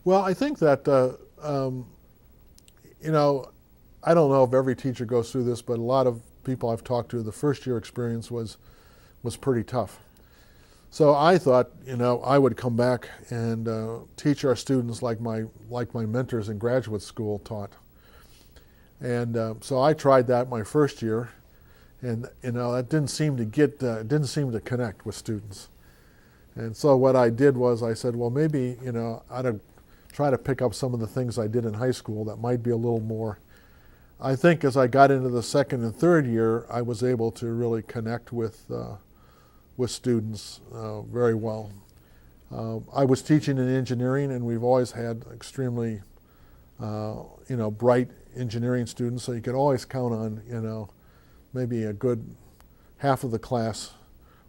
Well, I think that, you know, I don't know if every teacher goes through this, but a lot of people I've talked to, the first year experience was pretty tough. So I thought, I would come back and teach our students like my mentors in graduate school taught. And so I tried that my first year, and that didn't seem to connect with students. And so what I did was I said, well, maybe I'd try to pick up some of the things I did in high school that might be a little more. I think as I got into the second and third year, I was able to really connect with students very well. I was teaching in engineering, and we've always had extremely bright engineering students, so you could always count on maybe a good half of the class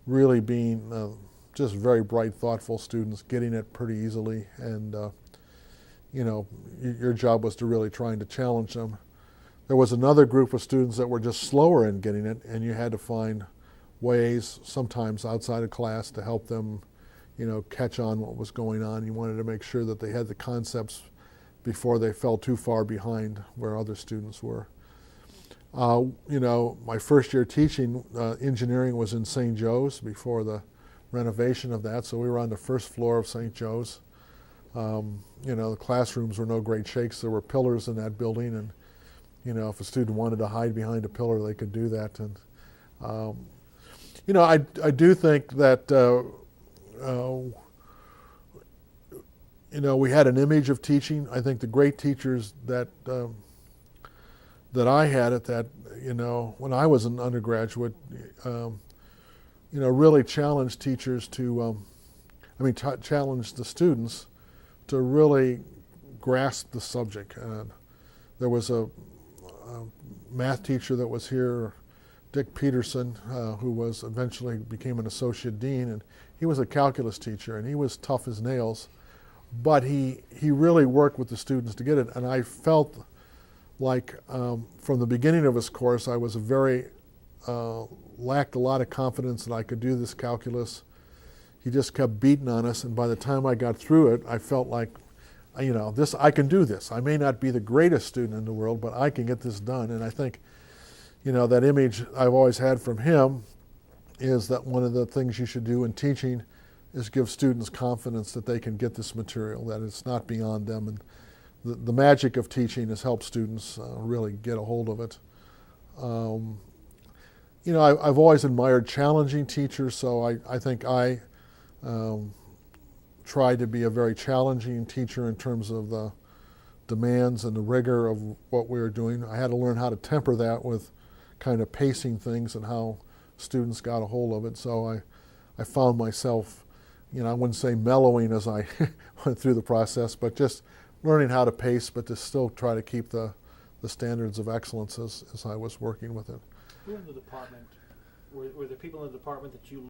really being just very bright, thoughtful students, getting it pretty easily, and your job was to really trying to challenge them. There was another group of students that were just slower in getting it, and you had to find ways, sometimes outside of class, to help them, catch on what was going on. You wanted to make sure that they had the concepts before they fell too far behind where other students were. My first year teaching engineering was in St. Joe's before the renovation of that, so we were on the first floor of St. Joe's. The classrooms were no great shakes. There were pillars in that building, and if a student wanted to hide behind a pillar, they could do that. And I do think that we had an image of teaching. I think the great teachers that I had at that, when I was an undergraduate, really challenged teachers to, challenged the students to really grasp the subject. There was a math teacher that was here, Dick Peterson, who was eventually became an associate dean, and he was a calculus teacher, and he was tough as nails, but he really worked with the students to get it. And I felt like from the beginning of his course, I was lacked a lot of confidence that I could do this calculus. He just kept beating on us, and by the time I got through it, I felt like, I can do this. I may not be the greatest student in the world, but I can get this done. And I think, that image I've always had from him is that one of the things you should do in teaching is give students confidence that they can get this material, that it's not beyond them. And the magic of teaching is help students really get a hold of it. I've always admired challenging teachers, so I think I tried to be a very challenging teacher in terms of the demands and the rigor of what we were doing. I had to learn how to temper that with kind of pacing things and how students got a hold of it. So I found myself, I wouldn't say mellowing as I went through the process, but just learning how to pace, but to still try to keep the standards of excellence as I was working with it. Who in the department, were there people in the department that you